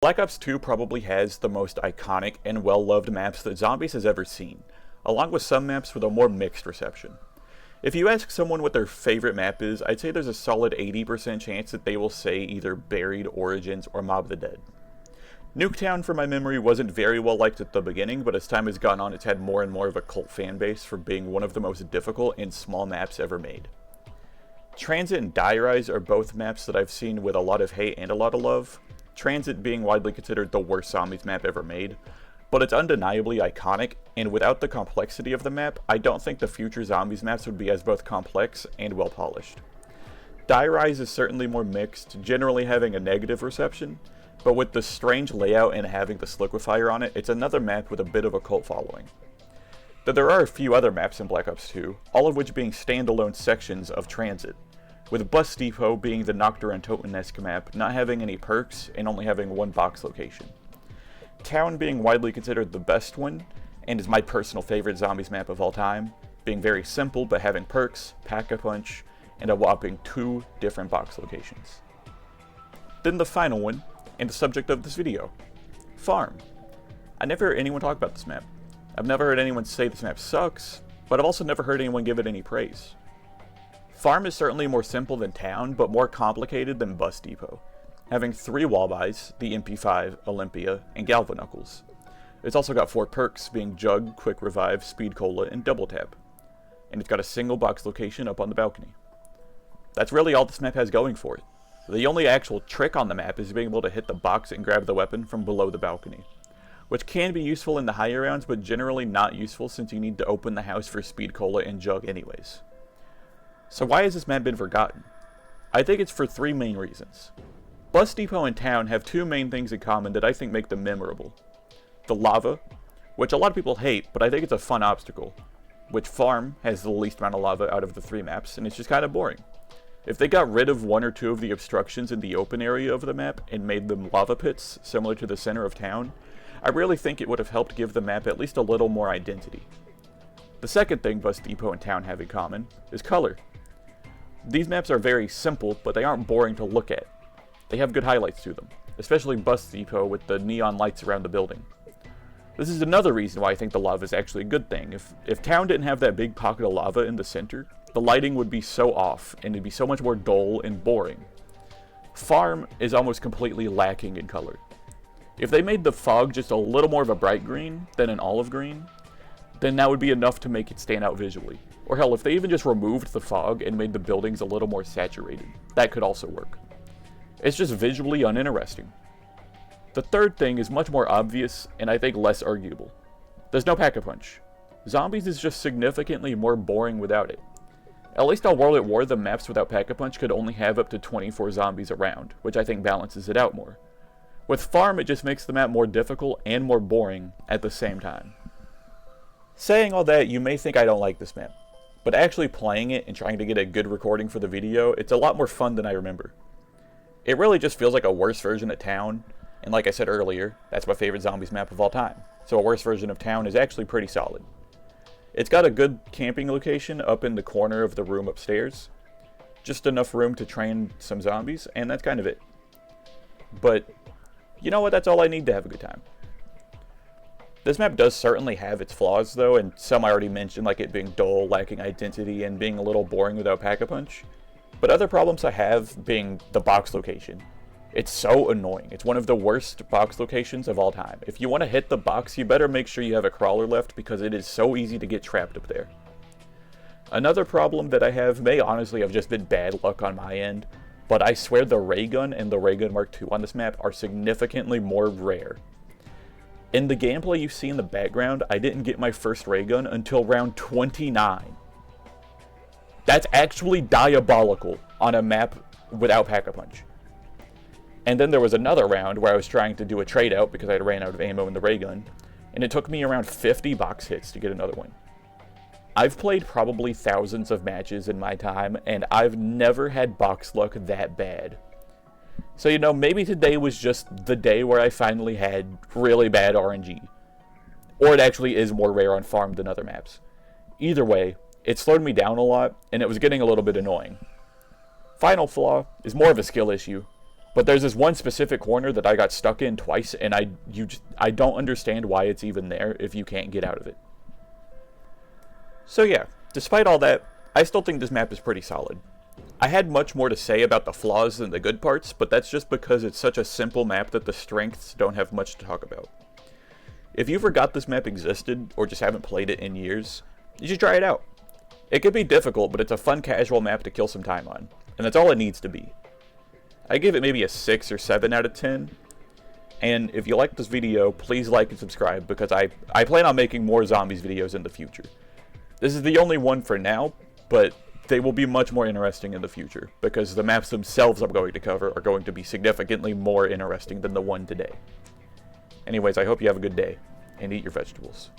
Black Ops 2 probably has the most iconic and well-loved maps that Zombies has ever seen, along with some maps with a more mixed reception. If you ask someone what their favorite map is, I'd say there's a solid 80% chance that they will say either Buried, Origins, or Mob of the Dead. Nuketown, from my memory, wasn't very well liked at the beginning, but as time has gone on, it's had more and more of a cult fan base for being one of the most difficult and small maps ever made. Transit and Die Rise are both maps that I've seen with a lot of hate and a lot of love. Transit being widely considered the worst Zombies map ever made, but it's undeniably iconic, and without the complexity of the map, I don't think the future Zombies maps would be as both complex and well polished. Die Rise is certainly more mixed, generally having a negative reception, but with the strange layout and having the Sliquifier on it, it's another map with a bit of a cult following. Though there are a few other maps in Black Ops 2, all of which being standalone sections of Transit, with Bus Depot being the Nocturne Toten-esque map, not having any perks, and only having one box location. Town being widely considered the best one, and is my personal favorite Zombies map of all time, being very simple but having perks, Pack-a-Punch, and a whopping 2 different box locations. Then the final one, and the subject of this video, Farm. I never heard anyone talk about this map. I've never heard anyone say this map sucks, but I've also never heard anyone give it any praise. Farm is certainly more simple than Town, but more complicated than Bus Depot, having 3 wall buys, the MP5, Olympia, and Galva Knuckles. It's also got 4 perks, being Jug, Quick Revive, Speed Cola, and Double Tap. And it's got a single box location up on the balcony. That's really all this map has going for it. The only actual trick on the map is being able to hit the box and grab the weapon from below the balcony, which can be useful in the higher rounds, but generally not useful since you need to open the house for Speed Cola and Jug anyways. So why has this map been forgotten? I think it's for 3 main reasons. Bus Depot and Town have 2 main things in common that I think make them memorable. The lava, which a lot of people hate, but I think it's a fun obstacle, which Farm has the least amount of lava out of the 3 maps, and it's just kind of boring. If they got rid of 1 or 2 of the obstructions in the open area of the map and made them lava pits, similar to the center of Town, I really think it would have helped give the map at least a little more identity. The second thing Bus Depot and Town have in common is color. These maps are very simple, but they aren't boring to look at. They have good highlights to them, especially Bus Depot with the neon lights around the building. This is another reason why I think the lava is actually a good thing. If Town didn't have that big pocket of lava in the center, the lighting would be so off, and it'd be so much more dull and boring. Farm is almost completely lacking in color. If they made the fog just a little more of a bright green than an olive green, then that would be enough to make it stand out visually. Or hell, if they even just removed the fog and made the buildings a little more saturated, that could also work. It's just visually uninteresting. The third thing is much more obvious, and I think less arguable. There's no Pack-a-Punch. Zombies is just significantly more boring without it. At least on World at War, the maps without Pack-a-Punch could only have up to 24 zombies around, which I think balances it out more. With Farm, it just makes the map more difficult and more boring at the same time. Saying all that, you may think I don't like this map, but actually playing it and trying to get a good recording for the video, it's a lot more fun than I remember. It really just feels like a worse version of Town, and like I said earlier, that's my favorite Zombies map of all time, so a worse version of Town is actually pretty solid. It's got a good camping location up in the corner of the room upstairs, just enough room to train some zombies, and that's kind of it. But, you know what, that's all I need to have a good time. This map does certainly have its flaws though, and some I already mentioned, like it being dull, lacking identity, and being a little boring without Pack-a-Punch. But other problems I have being the box location. It's so annoying. It's one of the worst box locations of all time. If you want to hit the box, you better make sure you have a crawler left because it is so easy to get trapped up there. Another problem that I have may honestly have just been bad luck on my end, but I swear the ray gun and the ray gun Mark II on this map are significantly more rare. In the gameplay you see in the background, I didn't get my first ray gun until round 29. That's actually diabolical on a map without Pack-a-Punch. And then there was another round where I was trying to do a trade out because I had ran out of ammo in the ray gun, and it took me around 50 box hits to get another one. I've played probably thousands of matches in my time, and I've never had box luck that bad. So, you know, maybe today was just the day where I finally had really bad RNG. Or it actually is more rare on Farm than other maps. Either way, it slowed me down a lot, and it was getting a little bit annoying. Final flaw is more of a skill issue. But there's this one specific corner that I got stuck in twice, and I don't understand why it's even there if you can't get out of it. So yeah, despite all that, I still think this map is pretty solid. I had much more to say about the flaws than the good parts, but that's just because it's such a simple map that the strengths don't have much to talk about. If you forgot this map existed, or just haven't played it in years, you should try it out. It can be difficult, but it's a fun casual map to kill some time on, and that's all it needs to be. I give it maybe a 6 or 7 out of 10, and if you like this video, please like and subscribe, because I plan on making more zombies videos in the future. This is the only one for now, but they will be much more interesting in the future, because the maps themselves I'm going to cover are going to be significantly more interesting than the one today. Anyways, I hope you have a good day, and eat your vegetables.